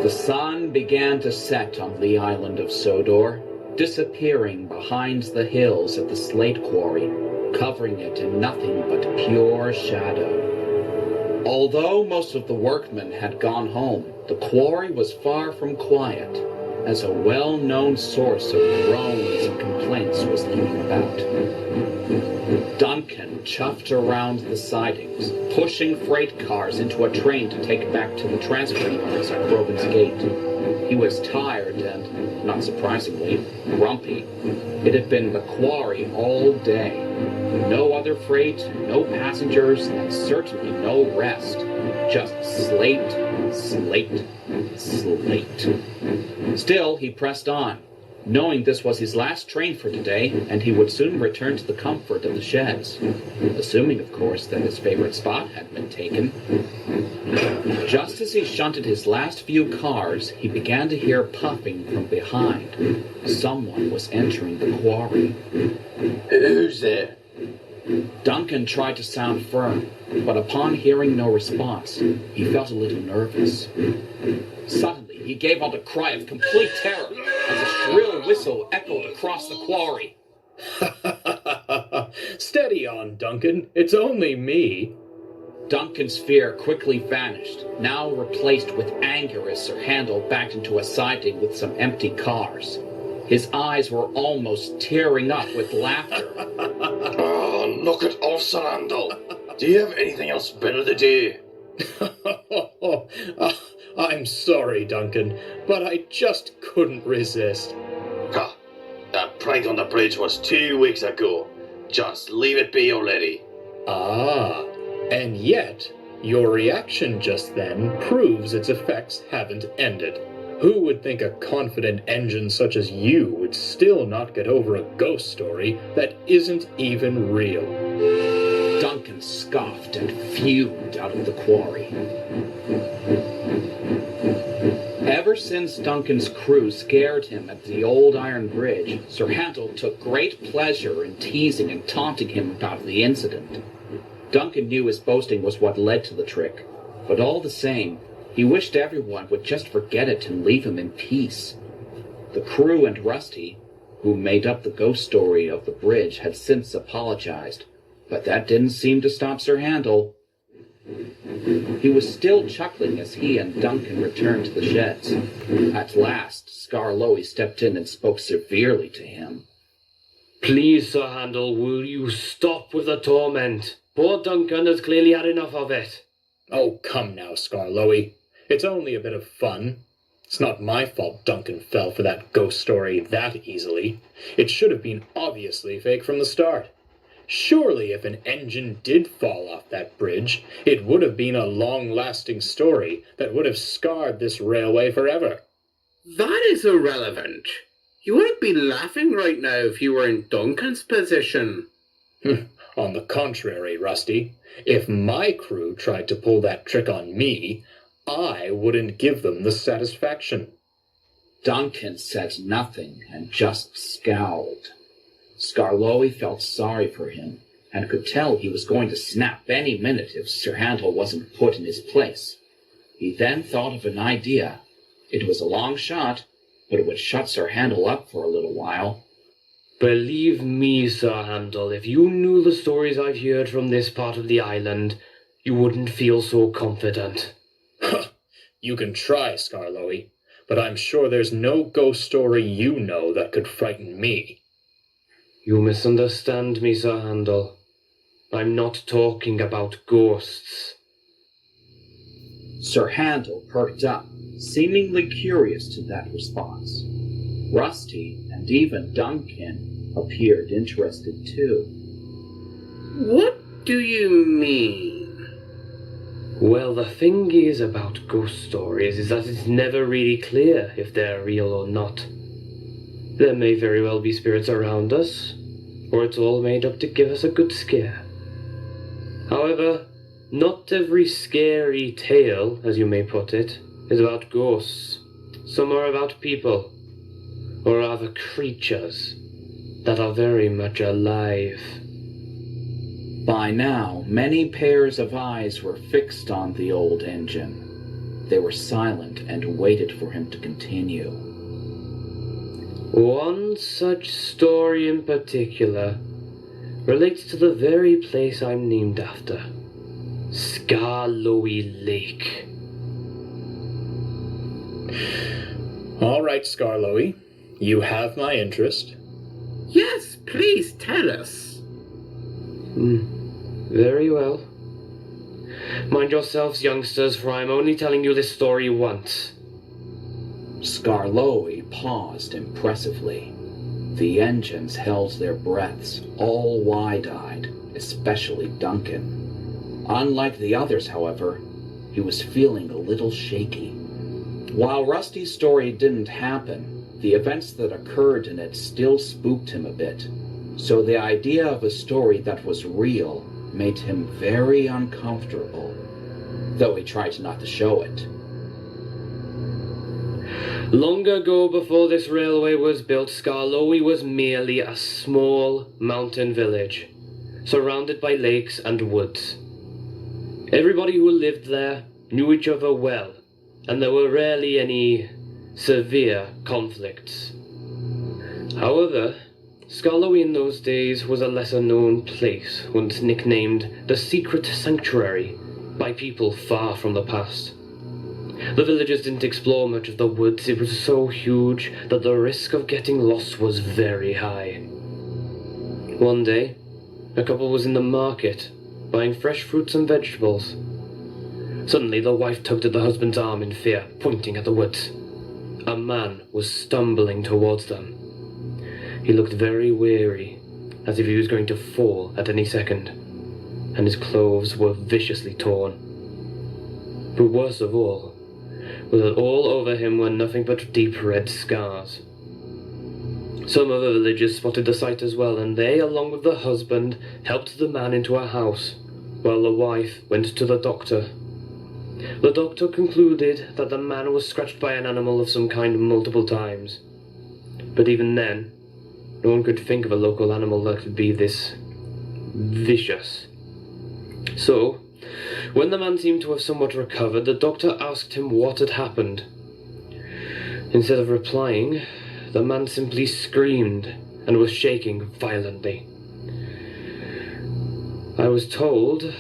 The sun began to set on the island of Sodor, disappearing behind the hills of the slate quarry, covering it in nothing but pure shadow. Although most of the workmen had gone home, the quarry was far from quiet, as a well-known source of groans and complaints was leaking about. Duncan chuffed around the sidings, pushing freight cars into a train to take back to the transfer yards at Grogan's Gate. He was tired and, not surprisingly, grumpy. It had been the quarry all day. No other freight, no passengers, and certainly no rest. Just slate, slate, slate. Still, he pressed on, knowing this was his last train for today, and he would soon return to the comfort of the sheds. Assuming, of course, that his favorite spot had been taken. Just as he shunted his last few cars, he began to hear puffing from behind. Someone was entering the quarry. Who's there? Duncan tried to sound firm, but upon hearing no response, he felt a little nervous. Suddenly, he gave out a cry of complete terror as a shrill whistle echoed across the quarry. Steady on, Duncan. It's only me. Duncan's fear quickly vanished, now replaced with anger as Sir Handel backed into a siding with some empty cars. His eyes were almost tearing up with laughter. Oh, knock it off, Sir Handel. Do you have anything else better to do? I'm sorry, Duncan, but I just couldn't resist. Ha! That prank on the bridge was 2 weeks ago. Just leave it be already. Ah, and yet, your reaction just then proves its effects haven't ended. Who would think a confident engine such as you would still not get over a ghost story that isn't even real? Duncan scoffed and fumed out of the quarry. Ever since Duncan's crew scared him at the old iron bridge, Sir Handel took great pleasure in teasing and taunting him about the incident. Duncan knew his boasting was what led to the trick, but all the same, he wished everyone would just forget it and leave him in peace. The crew and Rusty, who made up the ghost story of the bridge, had since apologized, but that didn't seem to stop Sir Handel. He was still chuckling as he and Duncan returned to the sheds. At last, Skarloey stepped in and spoke severely to him. Please, Sir Handel, will you stop with the torment? Poor Duncan has clearly had enough of it. Oh, come now, Skarloey. It's only a bit of fun. It's not my fault Duncan fell for that ghost story that easily. It should have been obviously fake from the start. Surely if an engine did fall off that bridge, it would have been a long-lasting story that would have scarred this railway forever. That is irrelevant. You wouldn't be laughing right now if you were in Duncan's position. On the contrary, Rusty, if my crew tried to pull that trick on me, I wouldn't give them the satisfaction. Duncan said nothing and just scowled. Skarloey felt sorry for him, and could tell he was going to snap any minute if Sir Handel wasn't put in his place. He then thought of an idea. It was a long shot, but it would shut Sir Handel up for a little while. Believe me, Sir Handel, if you knew the stories I've heard from this part of the island, you wouldn't feel so confident. You can try, Skarloey, but I'm sure there's no ghost story you know that could frighten me. You misunderstand me, Sir Handel. I'm not talking about ghosts. Sir Handel perked up, seemingly curious to that response. Rusty and even Duncan appeared interested too. What do you mean? Well, the thing is about ghost stories is that it's never really clear if they're real or not. There may very well be spirits around us, or it's all made up to give us a good scare. However, not every scary tale, as you may put it, is about ghosts. Some are about people, or rather creatures, that are very much alive. By now, many pairs of eyes were fixed on the old engine. They were silent and waited for him to continue. One such story in particular relates to the very place I'm named after, Skarloey Lake. All right, Skarloey. You have my interest. Yes, please tell us. Very well. Mind yourselves, youngsters, for I'm only telling you this story once. Skarloey paused impressively. The engines held their breaths, all wide-eyed, especially Duncan. Unlike the others, however, he was feeling a little shaky. While Rusty's story didn't happen, the events that occurred in it still spooked him a bit, so the idea of a story that was real made him very uncomfortable, though he tried not to show it. Long ago, before this railway was built, Skarloey was merely a small mountain village, surrounded by lakes and woods. Everybody who lived there knew each other well, and there were rarely any severe conflicts. However, Skarloey in those days was a lesser-known place, once nicknamed the Secret Sanctuary by people far from the past. The villagers didn't explore much of the woods. It was so huge that the risk of getting lost was very high. One day, a couple was in the market, buying fresh fruits and vegetables. Suddenly, the wife tugged at the husband's arm in fear, pointing at the woods. A man was stumbling towards them. He looked very weary, as if he was going to fall at any second, and his clothes were viciously torn. But worst of all, was that all over him were nothing but deep red scars. Some other villagers spotted the sight as well, and they, along with the husband, helped the man into a house, while the wife went to the doctor. The doctor concluded that the man was scratched by an animal of some kind multiple times. But even then, no one could think of a local animal that could be this vicious. So, when the man seemed to have somewhat recovered, the doctor asked him what had happened. Instead of replying, the man simply screamed and was shaking violently. I was told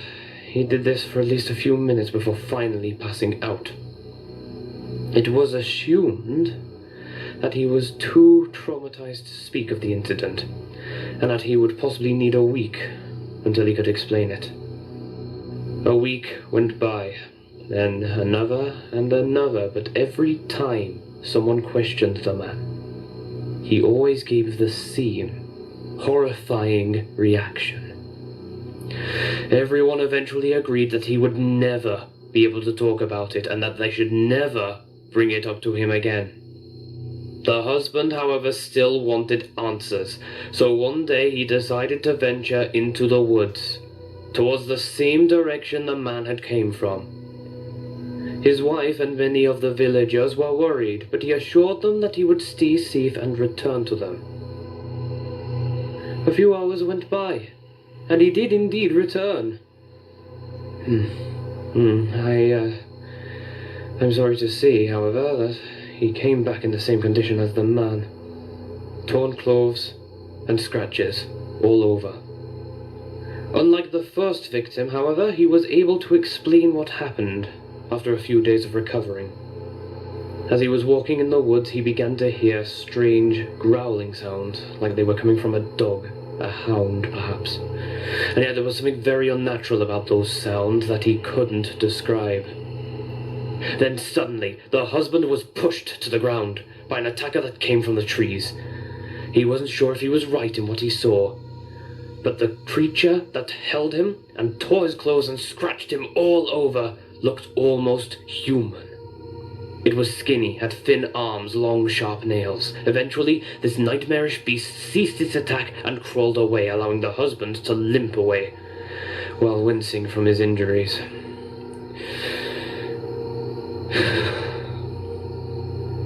he did this for at least a few minutes before finally passing out. It was assumed that he was too traumatized to speak of the incident, and that he would possibly need a week until he could explain it. A week went by, then another and another, but every time someone questioned the man, he always gave the same horrifying reaction. Everyone eventually agreed that he would never be able to talk about it, and that they should never bring it up to him again. The husband, however, still wanted answers, so one day he decided to venture into the woods, towards the same direction the man had came from. His wife and many of the villagers were worried, but he assured them that he would stay safe and return to them. A few hours went by, and he did indeed return. I'm sorry to see, however, that he came back in the same condition as the man. Torn clothes and scratches all over. Unlike the first victim, however, he was able to explain what happened after a few days of recovering. As he was walking in the woods, he began to hear strange growling sounds, like they were coming from a dog, a hound perhaps. And yet there was something very unnatural about those sounds that he couldn't describe. Then suddenly, the husband was pushed to the ground by an attacker that came from the trees. He wasn't sure if he was right in what he saw, but the creature that held him and tore his clothes and scratched him all over looked almost human. It was skinny, had thin arms, long sharp nails. Eventually, this nightmarish beast ceased its attack and crawled away, allowing the husband to limp away, while wincing from his injuries.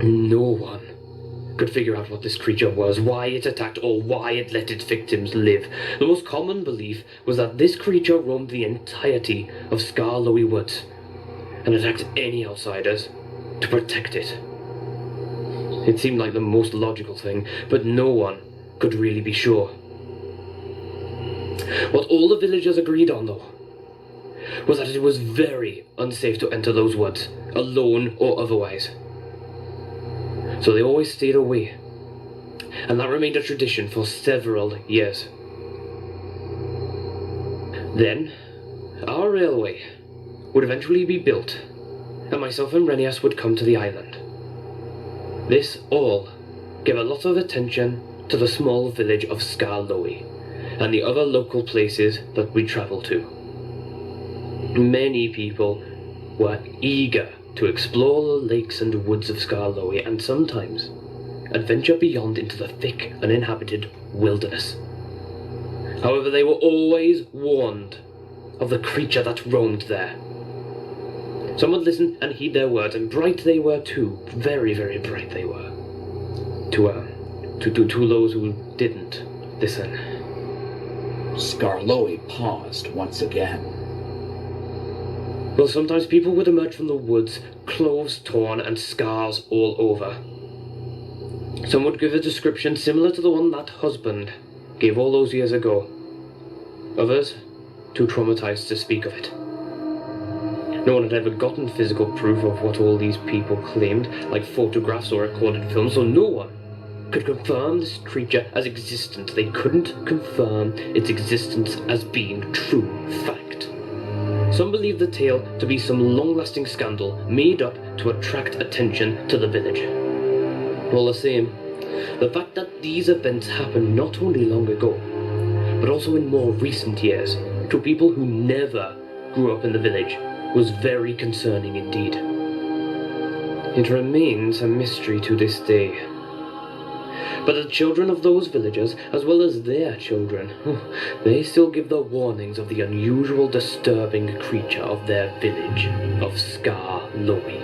No one could figure out what this creature was, why it attacked, or why it let its victims live. The most common belief was that this creature roamed the entirety of Skarloey Woods. and attacked any outsiders to protect it. It seemed like the most logical thing, but no one could really be sure. What all the villagers agreed on, though, was that it was very unsafe to enter those woods, alone or otherwise. So they always stayed away, and that remained a tradition for several years. Then, our railway would eventually be built, and myself and Renias would come to the island. This all gave a lot of attention to the small village of Skarloey, and the other local places that we travelled to. Many people were eager to explore the lakes and woods of Skarloey, and sometimes adventure beyond into the thick, uninhabited wilderness. However, they were always warned of the creature that roamed there. Some would listen and heed their words, and bright they were too. Very, very bright they were. To those who didn't listen. Skarloey paused once again. Well, sometimes people would emerge from the woods, clothes torn and scars all over. Some would give a description similar to the one that husband gave all those years ago. Others, too traumatized to speak of it. No one had ever gotten physical proof of what all these people claimed, like photographs or recorded films, so no one could confirm this creature as existent. They couldn't confirm its existence as being true fact. Some believed the tale to be some long-lasting scandal made up to attract attention to the village. All the same, the fact that these events happened not only long ago, but also in more recent years, to people who never grew up in the village, was very concerning indeed. It remains a mystery to this day. But the children of those villagers, as well as their children, they still give the warnings of the unusual, disturbing creature of their village of Skarloey.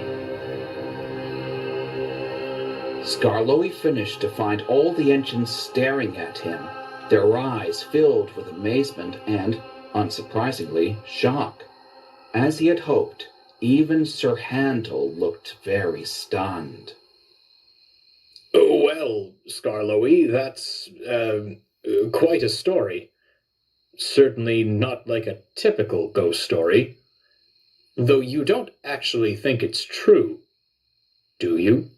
Skarloey finished to find all the engines staring at him, their eyes filled with amazement and, unsurprisingly, shock. As he had hoped, even Sir Handel looked very stunned. Oh, well, Skarloey, that's, quite a story. Certainly not like a typical ghost story. Though you don't actually think it's true, do you?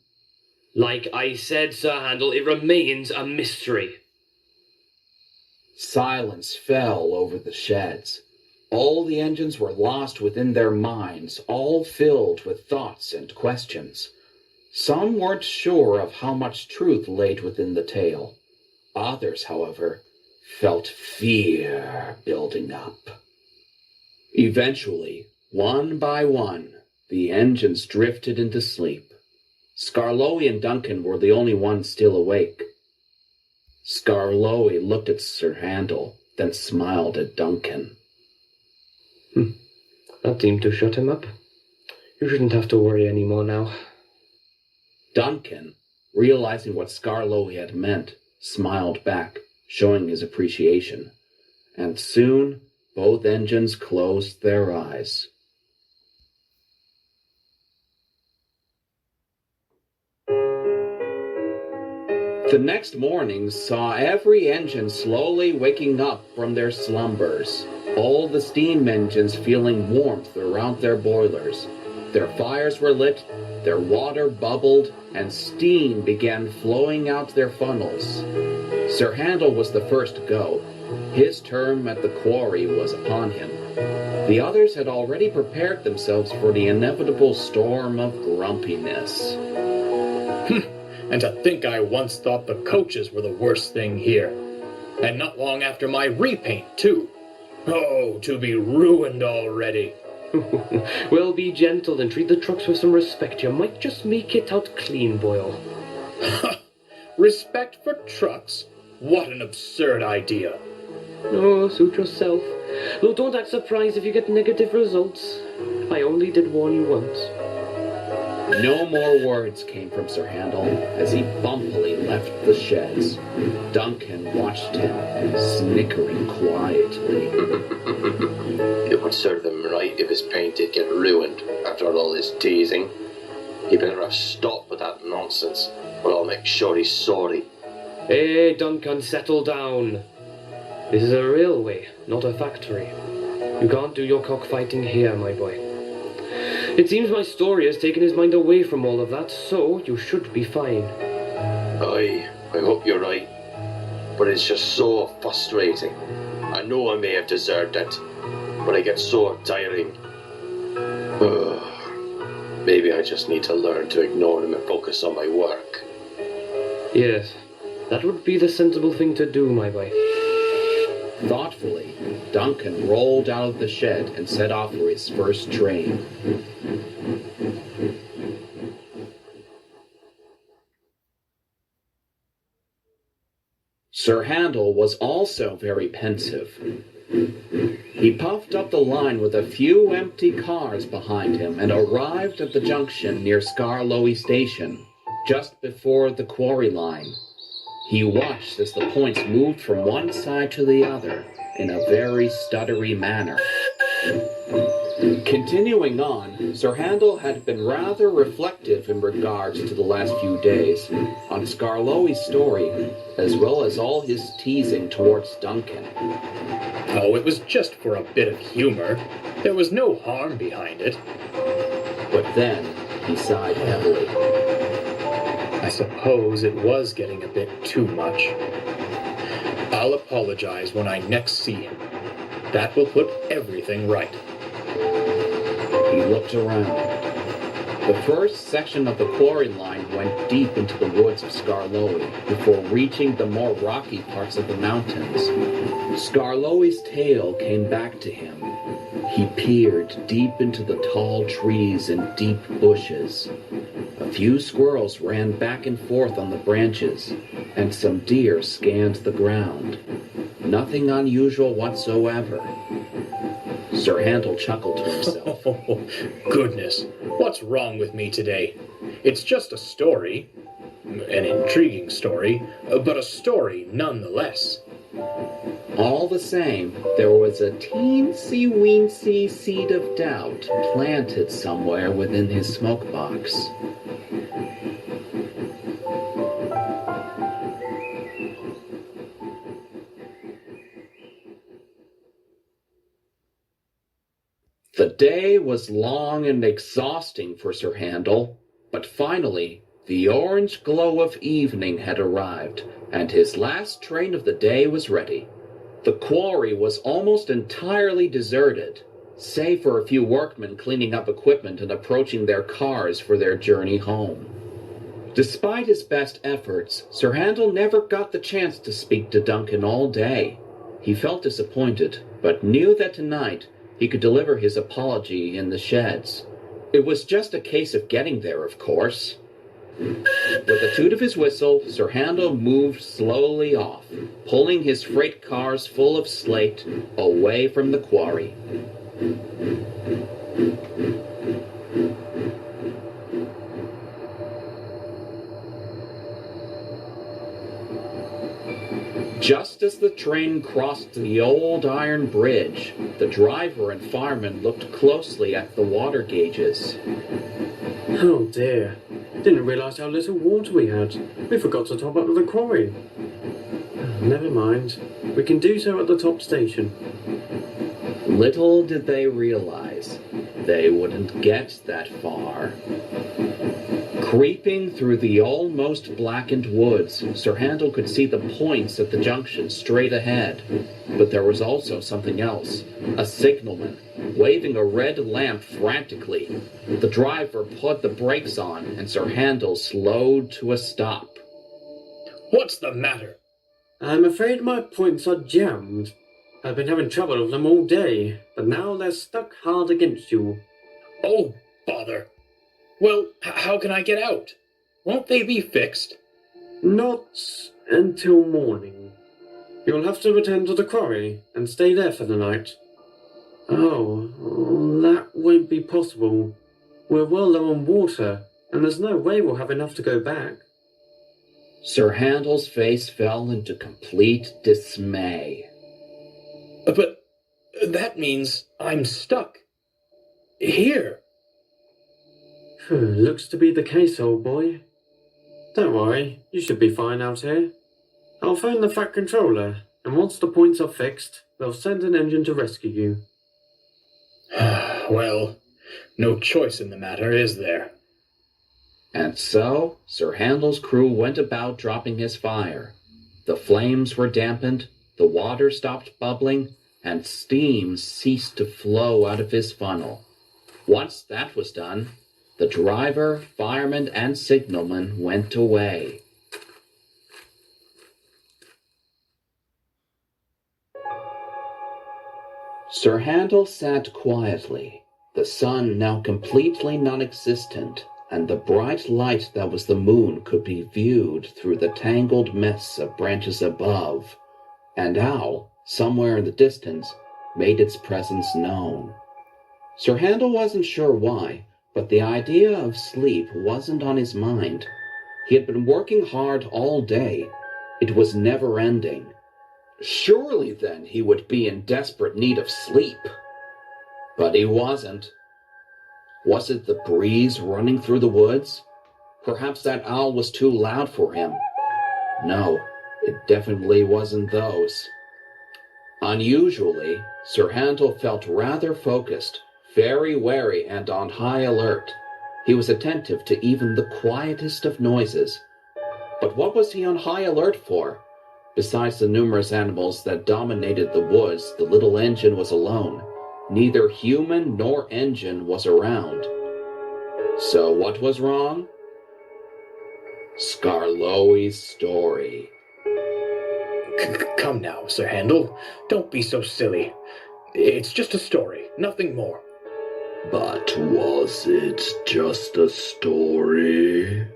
Like I said, Sir Handel, it remains a mystery. Silence fell over the sheds. All the engines were lost within their minds, all filled with thoughts and questions. Some weren't sure of how much truth laid within the tale. Others, however, felt fear building up. Eventually, one by one, the engines drifted into sleep. Skarloey and Duncan were the only ones still awake. Skarloey looked at Sir Handel, then smiled at Duncan. That seemed to shut him up. You shouldn't have to worry anymore now. Duncan, realizing what Skarloey had meant, smiled back, showing his appreciation. And soon, both engines closed their eyes. The next morning saw every engine slowly waking up from their slumbers. All the steam engines feeling warmth around their boilers. Their fires were lit, their water bubbled, and steam began flowing out their funnels. Sir Handel was the first to go. His term at the quarry was upon him. The others had already prepared themselves for the inevitable storm of grumpiness. And to think I once thought the coaches were the worst thing here. And not long after my repaint, too. Oh, to be ruined already. Well, be gentle and treat the trucks with some respect. You might just make it out clean, Boyle. Respect for trucks? What an absurd idea. Oh, suit yourself. Though don't act surprised if you get negative results. I only did warn you once. No more words came from Sir Handel as he bumpily left the sheds. Duncan watched him, snickering quietly. It would serve him right if his paint did get ruined after all his teasing. He better have stopped with that nonsense, or I'll make sure he's sorry. Hey, Duncan, settle down. This is a railway, not a factory. You can't do your cockfighting here, my boy. It seems my story has taken his mind away from all of that, so you should be fine. I hope you're right. But it's just so frustrating. I know I may have deserved it, but it gets so tiring. Maybe I just need to learn to ignore him and focus on my work. Yes, that would be the sensible thing to do, my boy. Thoughtfully, Duncan rolled out of the shed and set off for his first train. Sir Handel was also very pensive. He puffed up the line with a few empty cars behind him and arrived at the junction near Skarloey Station, just before the Quarry line. He watched as the points moved from one side to the other in a very stuttery manner. Continuing on, Sir Handel had been rather reflective in regards to the last few days, on Skarloey's story, as well as all his teasing towards Duncan. Oh, it was just for a bit of humor. There was no harm behind it. But then, he sighed heavily. I suppose it was getting a bit too much. I'll apologize when I next see him. That will put everything right. He looked around. The first section of the Quarry line went deep into the woods of Skarloey before reaching the more rocky parts of the mountains. Skarloey's tale came back to him. He peered deep into the tall trees and deep bushes. A few squirrels ran back and forth on the branches, and some deer scanned the ground. Nothing unusual whatsoever. Sir Handel chuckled to himself. Oh, goodness. What's wrong with me today? It's just a story. An intriguing story, but a story nonetheless. All the same, there was a teensy-weensy seed of doubt planted somewhere within his smoke box. The day was long and exhausting for Sir Handel, but finally, the orange glow of evening had arrived, and his last train of the day was ready. The quarry was almost entirely deserted, save for a few workmen cleaning up equipment and approaching their cars for their journey home. Despite his best efforts, Sir Handel never got the chance to speak to Duncan all day. He felt disappointed, but knew that tonight he could deliver his apology in the sheds. It was just a case of getting there, of course. With a toot of his whistle, Sir Handel moved slowly off, pulling his freight cars full of slate away from the quarry. Just as the train crossed the old iron bridge, the driver and fireman looked closely at the water gauges. Oh dear. Didn't realise how little water we had. We forgot to top up the quarry. Never mind. We can do so at the top station. Little did they realize they wouldn't get that far. Creeping through the almost blackened woods, Sir Handel could see the points at the junction straight ahead. But there was also something else. A signalman, waving a red lamp frantically. The driver put the brakes on, and Sir Handel slowed to a stop. What's the matter? I'm afraid my points are jammed. I've been having trouble with them all day, but now they're stuck hard against you. Oh, bother. Well, how can I get out? Won't they be fixed? Not until morning. You'll have to return to the quarry and stay there for the night. Oh, that won't be possible. We're well low on water, and there's no way we'll have enough to go back. Sir Handel's face fell into complete dismay. But That means I'm stuck. Here. Looks to be the case, old boy. Don't worry, you should be fine out here. I'll phone the Fat Controller, and once the points are fixed, they'll send an engine to rescue you. Well, no choice in the matter, is there? And so, Sir Handel's crew went about dropping his fire. The flames were dampened, the water stopped bubbling, and steam ceased to flow out of his funnel. Once that was done, the driver, fireman, and signalman went away. Sir Handel sat quietly, the sun now completely non-existent, and the bright light that was the moon could be viewed through the tangled mess of branches above. An owl, somewhere in the distance, made its presence known. Sir Handel wasn't sure why, but the idea of sleep wasn't on his mind. He had been working hard all day. It was never-ending. Surely then he would be in desperate need of sleep. But he wasn't. Was it the breeze running through the woods? Perhaps that owl was too loud for him. No, it definitely wasn't those. Unusually, Sir Handel felt rather focused, very wary and on high alert. He was attentive to even the quietest of noises. But what was he on high alert for? Besides the numerous animals that dominated the woods, the little engine was alone. Neither human nor engine was around. So what was wrong? Skarloey's story. Come now, Sir Handel. Don't be so silly. It's just a story, nothing more. But was it just a story?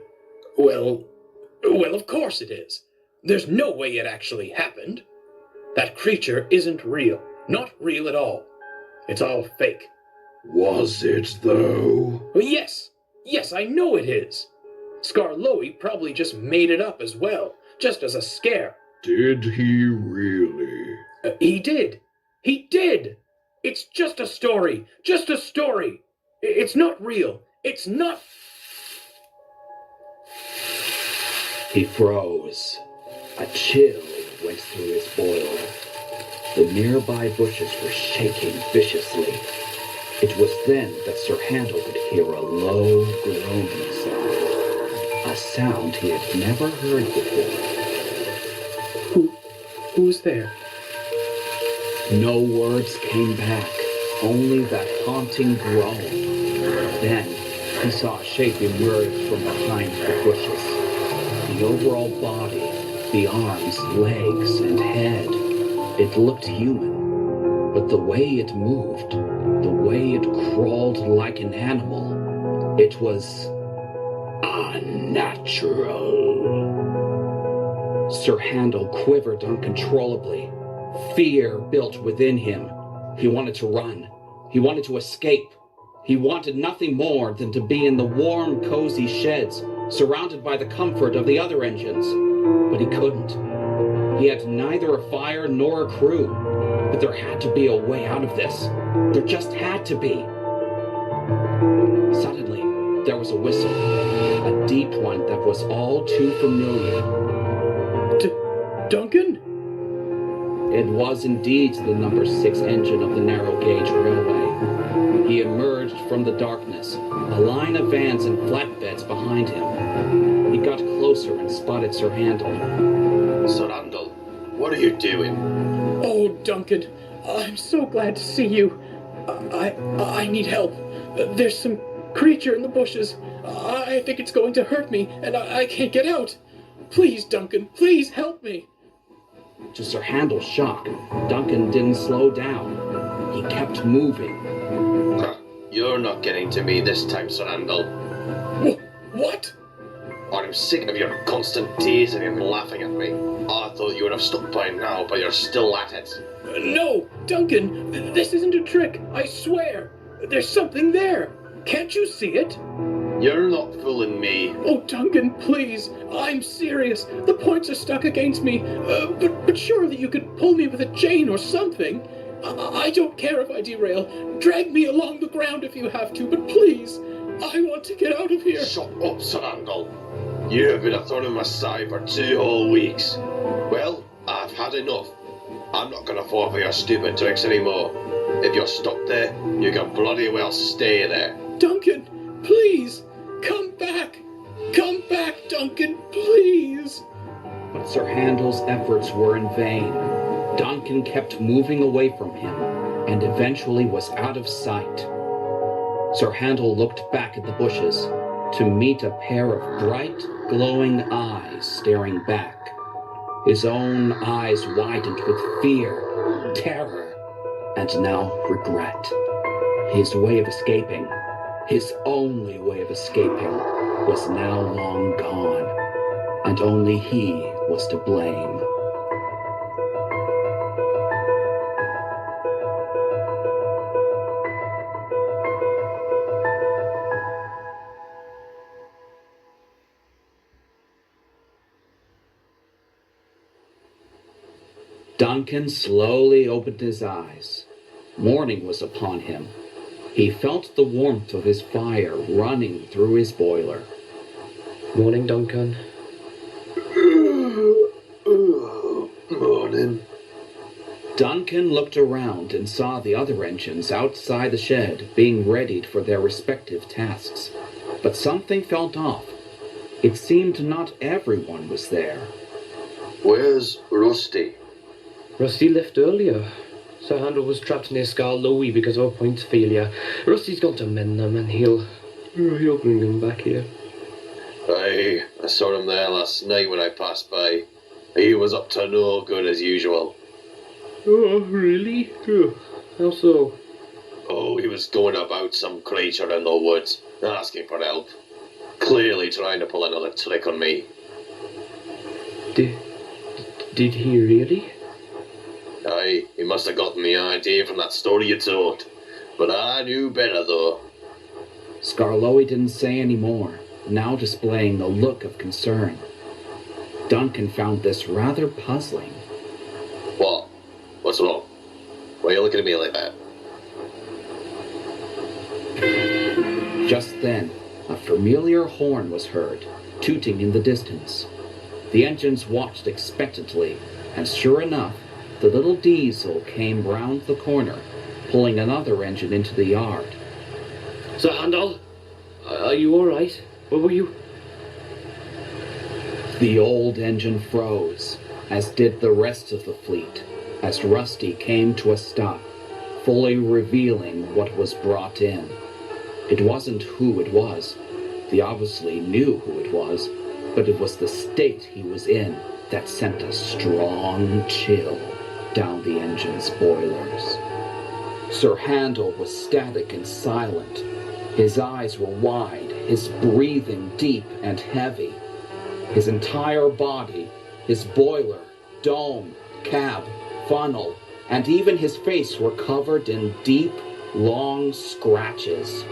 Well, of course it is. There's no way it actually happened. That creature isn't real. Not real at all. It's all fake. Was it, though? Yes, I know it is. Skarloey probably just made it up as well, just as a scare. Did he really? He did. It's just a story. It's not real. It's not... He froze. A chill went through his boiler. The nearby bushes were shaking viciously. It was then that Sir Handel could hear a low, groaning sound. A sound he had never heard before. Who's there? No words came back, only that haunting groan. Then he saw a shape emerge from behind the bushes. The overall body, the arms, legs, and head. It looked human, but the way it moved, the way it crawled like an animal, it was unnatural. Sir Handel quivered uncontrollably. Fear built within him. He wanted to run. He wanted to escape. He wanted nothing more than to be in the warm, cozy sheds, surrounded by the comfort of the other engines. But he couldn't. He had neither a fire nor a crew. But there had to be a way out of this. There just had to be. Suddenly, there was a whistle. A deep one that was all too familiar. Duncan? It was indeed the number 6 engine of the narrow-gauge railway. He emerged from the darkness, a line of vans and flatbeds behind him. He got closer and spotted Sir Handel. Sir Handel, what are you doing? Oh, Duncan, I'm so glad to see you. I need help. There's some creature in the bushes. I think it's going to hurt me, and I can't get out. Please, Duncan, please help me. To Sir Handel's shock, Duncan didn't slow down. He kept moving. You're not getting to me this time, Sir Handel. What? I'm sick of your constant teasing and laughing at me. I thought you would have stopped by now, but you're still at it. No, Duncan, this isn't a trick, I swear. There's something there. Can't you see it? You're not fooling me. Oh, Duncan, please. I'm serious. The points are stuck against me. But surely you could pull me with a chain or something. I don't care if I derail. Drag me along the ground if you have to, but please, I want to get out of here. Shut up, Sir Handel. You've been a thorn in my side for 2 whole weeks. Well, I've had enough. I'm not going to fall for your stupid tricks anymore. If you're stuck there, you can bloody well stay there. Duncan, please, come back. Come back, Duncan, please. But Sir Handel's efforts were in vain. Duncan kept moving away from him, and eventually was out of sight. Sir Handel looked back at the bushes to meet a pair of bright, glowing eyes staring back. His own eyes widened with fear, terror, and now regret. His way of escaping, his only way of escaping, was now long gone, and only he was to blame. Duncan slowly opened his eyes. Morning was upon him. He felt the warmth of his fire running through his boiler. Morning, Duncan. Morning. Duncan looked around and saw the other engines outside the shed being readied for their respective tasks. But something felt off. It seemed not everyone was there. Where's Rusty? Rusty left earlier. Sir Handel was trapped near Skarloey because of a point failure. Rusty's gone to mend them and he'll bring them back here. I saw him there last night when I passed by. He was up to no good as usual. Oh, really? How so? Oh, he was going about some creature in the woods, asking for help. Clearly trying to pull another trick on me. Did he really? Aye, he must have gotten the idea from that story you told. But I knew better, though. Skarloey didn't say any more, now displaying a look of concern. Duncan found this rather puzzling. What? What's wrong? Why are you looking at me like that? Just then, a familiar horn was heard, tooting in the distance. The engines watched expectantly, and sure enough, the little diesel came round the corner, pulling another engine into the yard. Sir Handel, are you all right? Where were you? The old engine froze, as did the rest of the fleet, as Rusty came to a stop, fully revealing what was brought in. It wasn't who it was. They obviously knew who it was, but it was the state he was in that sent a strong chill down the engine's boilers. Sir Handel was static and silent. His eyes were wide, his breathing deep and heavy. His entire body, his boiler, dome, cab, funnel, and even his face were covered in deep, long scratches.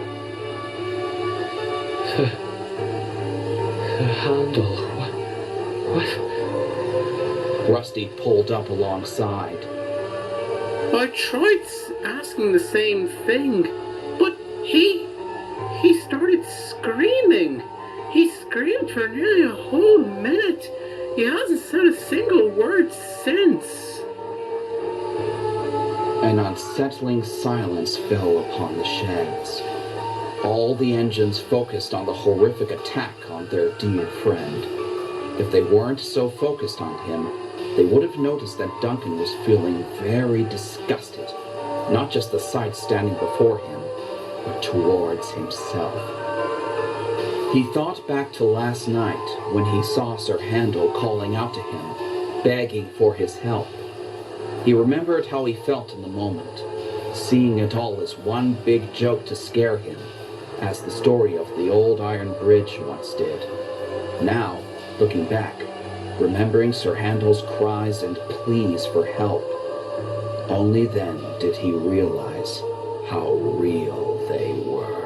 Handel, what? Rusty pulled up alongside. I tried asking the same thing, but he started screaming. He screamed for nearly a whole minute. He hasn't said a single word since. An unsettling silence fell upon the sheds. All the engines focused on the horrific attack on their dear friend. If they weren't so focused on him, they would have noticed that Duncan was feeling very disgusted, not just the sight standing before him, but towards himself. He thought back to last night when he saw Sir Handel calling out to him, begging for his help. He remembered how he felt in the moment, seeing it all as one big joke to scare him, as the story of the old iron bridge once did. Now, looking back, remembering Sir Handel's cries and pleas for help, only then did he realize how real they were.